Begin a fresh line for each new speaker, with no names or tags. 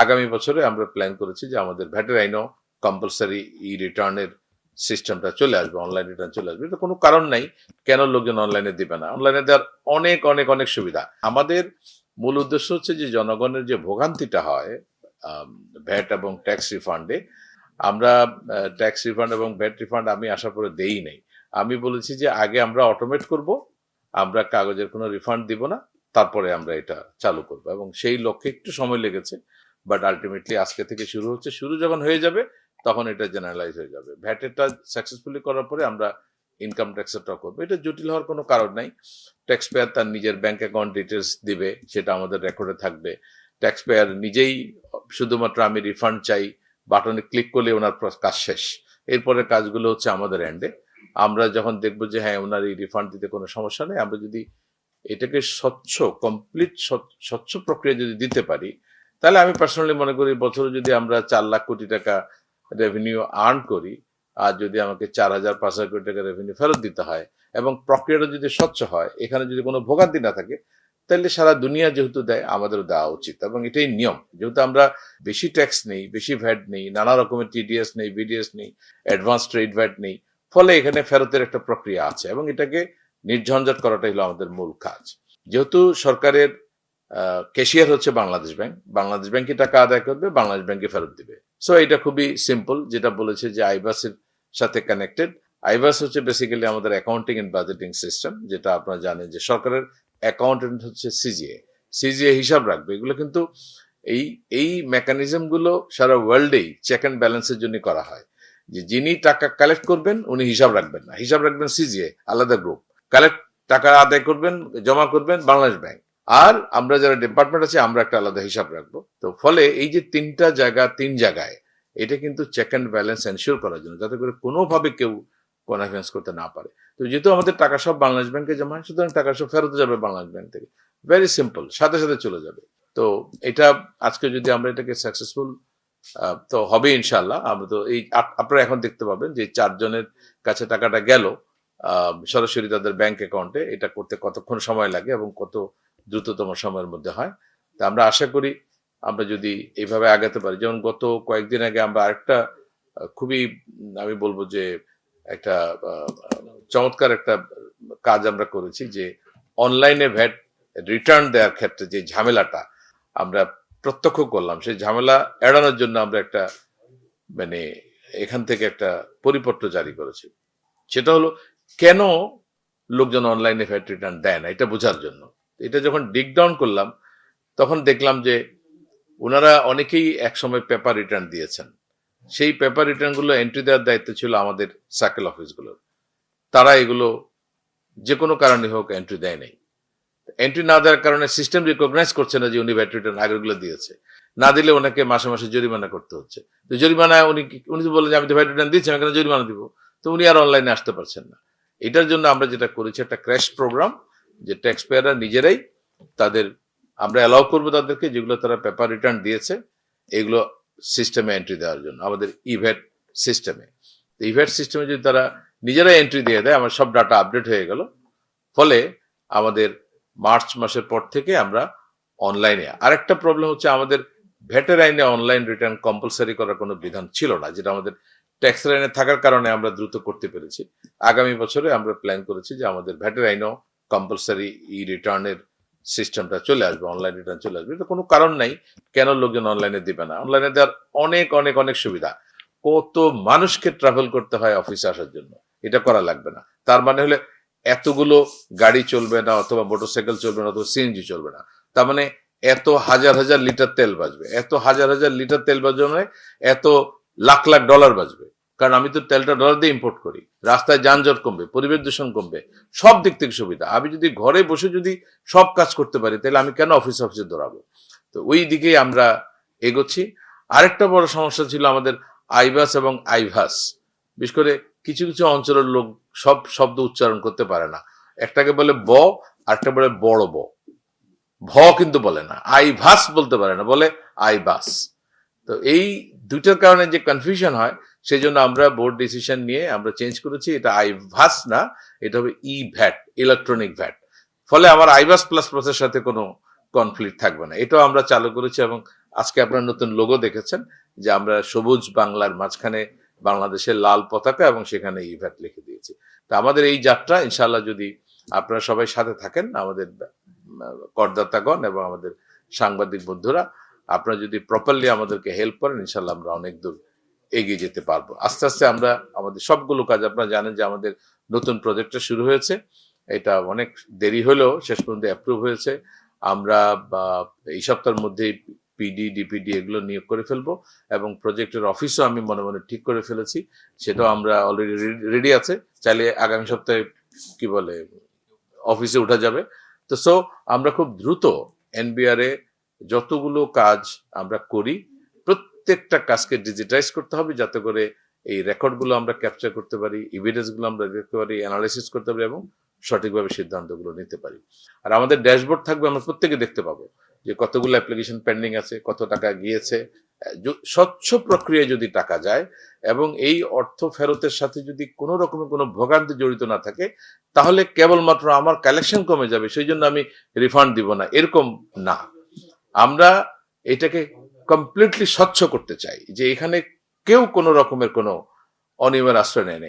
আগামী বছরে আমরা প্ল্যান করেছি যে আমাদের ভ্যাটের আইনও কম্পালসারি ই রিটার্নের সিস্টেমটা চলে আসবে, অনলাইন রিটার্ন চলে আসবে। এটা কোনো কারণ নাই কেন লোকজন অনলাইনে দিবে না। অনলাইনে দেওয়ার অনেক অনেক অনেক সুবিধা। আমাদের মূল উদ্দেশ্য হচ্ছে যে জনগণের যে ভোগান্তিটা হয় ভ্যাট এবং ট্যাক্স রিফান্ডে, আমরা ট্যাক্স রিফান্ড এবং ভ্যাট রিফান্ড আমি আশা করে দেই নাই। আমি বলেছি যে আগে আমরা অটোমেট করব, আমরা কাগজের কোনো রিফান্ড দিব না, তারপরে আমরা এটা চালু করব, এবং সেই লক্ষ্যে একটু সময় লেগেছে, বাট আলটিমেটলি আজকে থেকে শুরু হচ্ছে। শুরু যখন হয়ে যাবে তখন এটা জেনারেলাইজ হয়ে যাবে। ভ্যাটেরটা সাকসেসফুলি করার পরে আমরা ইনকাম ট্যাক্সেরটাও করবো। এটা জটিল হওয়ার কোনো কারণ নাই। ট্যাক্স পেয়ার তার নিজের ব্যাংক অ্যাকাউন্ট ডিটেলস দিবে, সেটা আমাদের রেকর্ডে থাকবে। ট্যাক্স পেয়ার নিজেই শুধুমাত্র আমি রিফান্ড চাই বাটনে ক্লিক করলে ওনার কাজ শেষ। এরপরে কাজগুলো হচ্ছে আমাদের এন্ডে। আমরা যখন দেখবো যে হ্যাঁ ওনার এই রিফান্ড দিতে কোনো সমস্যা নেই, আমরা যদি এটাকে কমপ্লিট স্বচ্ছ প্রক্রিয়া যদি দিতে পারি, তাহলে আমি পার্সোনালি মনে করি বছরে যদি আমরা 4 লাখ কোটি টাকা রেভিনিউ আর্ন করি, আর যদি আমাকে 4,000-5,000 কোটি টাকা রেভিনিউ ফেরত দিতে হয়, এবং প্রক্রিয়াটা যদি স্বচ্ছ হয়, এখানে যদি কোনো ভোগান্তি না থাকে, তাহলে সারা দুনিয়া যেহেতু দেয় আমাদেরও দেওয়া উচিত, এবং এটাই নিয়ম। যেহেতু আমরা বেশি ট্যাক্স নেই, বেশি ভ্যাট নেই, নানা রকমের টিডিএস নেই, বিডিএস নেই, অ্যাডভান্স ট্রেড ভ্যাট নেই, ফলে এখানে ফেরতের একটা প্রক্রিয়া আছে, এবং এটাকে নির্ঝঞ্ঝাট করাটাই হলো আমাদের মূল কাজ। যেহেতু সরকারের ক্যাশিয়ার হচ্ছে বাংলাদেশ ব্যাংক, বাংলাদেশ ব্যাংকে টাকা আদায় করবে, বাংলাদেশ ব্যাংকে ফেরত দিবে। সো এটা খুবই সিম্পল। যেটা বলেছে যে আইবাসের সাথে কানেক্টেড। আইবাস হচ্ছে বেসিক্যালি আমাদের অ্যাকাউন্টিং এন্ড বাজেটিং সিস্টেম, যেটা আপনারা জানেন যে সরকারের অ্যাকাউন্টেন্ট হচ্ছে সিজিএ। সিজিএ হিসাব রাখবে। এগুলো কিন্তু এই এই মেকানিজম গুলো সারা ওয়ার্ল্ডেই চেক অ্যান্ড ব্যালেন্সের জন্য করা হয়। যে যিনি টাকা কালেক্ট করবেন উনি হিসাব রাখবেন না, হিসাব রাখবেন সিজিএ, আলাদা গ্রুপ। কালেক্ট টাকা আদায় করবেন, জমা করবেন বাংলাদেশ ব্যাংক। আর আমরা যারা ডিপার্টমেন্ট আছে আমরা একটা আলাদা হিসাব রাখবো। তো ফলে এই যে তিনটা জায়গা, 3 জায়গায়, এটা কিন্তু চেক অ্যান্ড ব্যালেন্স এনশিওর করার জন্য, যাতে করে কোনোভাবে কেউ কনফারেন্স করতে না পারে। তো যেহেতু আমাদের টাকা সব বাংলাদেশ ব্যাংকে জমা হয়, সুতরাং টাকা সব ফেরত যাবে বাংলাদেশ ব্যাংক থেকে। ভেরি সিম্পল, সাথে সাথে চলে যাবে। তো এটা আজকে যদি আমরা এটাকে সাকসেসফুল, তো হবে ইনশাল্লাহ। আমরা তো এই আপনারা এখন দেখতে পাবেন যে 4 জনের কাছে টাকাটা গেল সরাসরি তাদের ব্যাংক অ্যাকাউন্টে। এটা করতে কতক্ষণ সময় লাগে এবং কত দ্রুততম সময়ের মধ্যে হয়। তা আমরা আশা করি আমরা যদি এইভাবে আগাতে পারি। যেমন গত কয়েকদিন আগে আমরা আরেকটা খুবই আমি বলবো যে একটা চমৎকার একটা কাজ আমরা করেছি, যে অনলাইনে ভ্যাট রিটার্ন দেওয়ার ক্ষেত্রে যে ঝামেলাটা আমরা প্রত্যক্ষ করলাম, সেই ঝামেলা এড়ানোর জন্য আমরা একটা মানে এখান থেকে একটা পরিপত্র জারি করেছি। সেটা হলো কেন লোকজন অনলাইনে ভ্যাট রিটার্ন দেয় না, এটা বোঝার জন্য। এটা যখন ডিগ ডাউন করলাম তখন দেখলাম যে ওনারা অনেকেই একসময় পেপার রিটার্ন দিয়েছেন। সেই পেপার রিটার্ন গুলো এন্ট্রি দেওয়ার দায়িত্ব ছিল আমাদের সার্কেল অফিসগুলোর। তারা এগুলো যে কোনো কারণে হোক এন্ট্রি দেয় নাই। এন্ট্রি না দেওয়ার কারণে সিস্টেম রিকগনাইজ করছে না যে উনি ভ্যাট রিটার্ন আগেরগুলো দিয়েছে। না দিলে ওনাকে মাসে মাসে জরিমানা করতে হচ্ছে। তো জরিমানা উনি তো বললেন যে আমি তো ভ্যাট রিটার্ন দিচ্ছি, আমি কেন জরিমানা দিব? তো উনি আর অনলাইনে আসতে পারছেন না। এটার জন্য আমরা যেটা করেছি একটা ক্র্যাশ প্রোগ্রাম, যে ট্যাক্স পেয়াররা নিজেরাই তাদের, আমরা অ্যালাউ করবো তাদেরকে যেগুলো তারা পেপার রিটার্ন দিয়েছে এগুলো সিস্টেমে এন্ট্রি দেওয়ার জন্য, আমাদের ইভ্যাট সিস্টেমে। ইভ্যাট সিস্টেমে যদি তারা নিজেরাই এন্ট্রি দিয়ে দেয়, আমার সব ডাটা আপডেট হয়ে গেল। ফলে আমাদের মার্চ মাসের পর থেকে আমরা অনলাইনে, আরেকটা প্রবলেম হচ্ছে আমাদের ভ্যাটের আইনে অনলাইন রিটার্ন কম্পালসারি করার কোনো বিধান ছিল না, যেটা আমাদের ট্যাক্স আইনে থাকার কারণে আমরা দ্রুত করতে পেরেছি। আগামী বছরে আমরা প্ল্যান করেছি যে আমাদের ভ্যাটের আইনেও কম্পালসারি ই রিটার্নের সিস্টেমটা চলে আসবে, অনলাইন রিটার্ন চলে আসবে। এটা কোনো কারণ নাই কেন লোকজন অনলাইনে দিবে না। অনলাইনে দেওয়ার অনেক অনেক অনেক সুবিধা। কত মানুষকে ট্রাভেল করতে হয় অফিসে আসার জন্য, এটা করা লাগবে না। তার মানে হলে এতগুলো গাড়ি চলবে না, অথবা মোটরসাইকেল চলবে না, অথবা সিএনজি চলবে না। তার মানে এত হাজার হাজার লিটার তেল বাঁচবে, এত হাজার হাজার লিটার তেল বাঁচবে, এত লাখ লাখ ডলার বাঁচবে। কারণ আমি তো তেলটা ডলার দিয়ে ইম্পোর্ট করি। রাস্তায় যানজট কমবে, পরিবেশ দূষণ কমবে, সব দিক থেকে সুবিধা। আমি যদি ঘরে বসে যদি সব কাজ করতে পারি, তাহলে আমি কেন অফিসে দৌড়াবো? তো ওই দিকেই আমরা এগোচ্ছি। আরেকটা বড় সমস্যা ছিল আমাদের আইবাস এবং আইভাস। বিশেষ করে কিছু কিছু অঞ্চলের লোক সব শব্দ উচ্চারণ করতে পারে না। একটাকে বলে ব, আরেকটা বলে বড় ব, ভ কিন্তু বলে না। আইভাস বলতে পারে না, বলে আইবাস। তো এই দুইটার কারণে যে কনফিউশন হয়, সেই জন্য আমরা বোর্ড ডিসিশন নিয়ে আমরা চেঞ্জ করেছি, এটা আইভাস না, এটা হবে ই ভ্যাট, ইলেকট্রনিক ভ্যাট। ফলে আমার আইভাস প্লাস প্লাসের সাথে কোনো কনফ্লিক্ট থাকবে না। এটাও আমরা চালু করেছি এবং আজকে আপনার নতুন লোগো দেখেছেন যে আমরা সবুজ বাংলার মাঝখানে বাংলাদেশের লাল পতাকা এবং সেখানে ইভ্যাট লিখে দিয়েছি। তো আমাদের এই যাত্রা ইনশাআল্লাহ যদি আপনারা সবাই সাথে থাকেন, আমাদের করদাতাগণ এবং আমাদের সাংবাদিক বন্ধুরা, আপনারা যদি প্রপারলি আমাদেরকে হেল্প করেন, ইনশাআল্লাহ আমরা অনেক দূর এগিয়ে যেতে পারবো। আস্তে আস্তে আমরা আমাদের সবগুলো কাজ, আপনারা জানেন যে আমাদের নতুন প্রজেক্টটা শুরু হয়েছে, এটা অনেক দেরি হলেও শেষ পর্যন্ত অ্যাপ্রুভ হয়েছে। আমরা এই সপ্তাহের মধ্যেই পিডি ডিপিডি এগুলো নিয়োগ করে ফেলবো এবং প্রজেক্টের অফিসও আমি মনে মনে ঠিক করে ফেলেছি, সেটাও আমরা অলরেডি রেডি আছে। চাইলে আগামী সপ্তাহে কি বলে অফিসে উঠা যাবে। তো সো আমরা খুব দ্রুত এনবিআর এ যতগুলো কাজ আমরা করি প্রত্যেকটা কাজকে ডিজিটাইজ করতে হবে, যাতে করে এই রেকর্ডগুলো আমরা ক্যাপচার করতে পারি, এভিডেন্সগুলো আমরা দেখতে পারি, অ্যানালাইসিস করতে পারি এবং সঠিকভাবে সিদ্ধান্তগুলো নিতে পারি। আর আমাদের ড্যাশবোর্ড থাকবে, আমরা প্রত্যেকে দেখতে পাবো যে কতগুলো অ্যাপ্লিকেশন পেন্ডিং আছে, কত টাকা গিয়েছে। স্বচ্ছ প্রক্রিয়ায় যদি টাকা যায় এবং এই অর্থ ফেরতের সাথে যদি কোনো রকমের কোনো ভোগান্তি জড়িত না থাকে, তাহলে কেবলমাত্র আমার কালেকশন কমে যাবে সেই জন্য আমি রিফান্ড দিব না, এরকম না। আমরা এটাকে কমপ্লিটলি স্বচ্ছ করতে চাই যে এখানে কেউ কোনো রকমের কোনো অনিয়মের আশ্রয় নেয় নাই।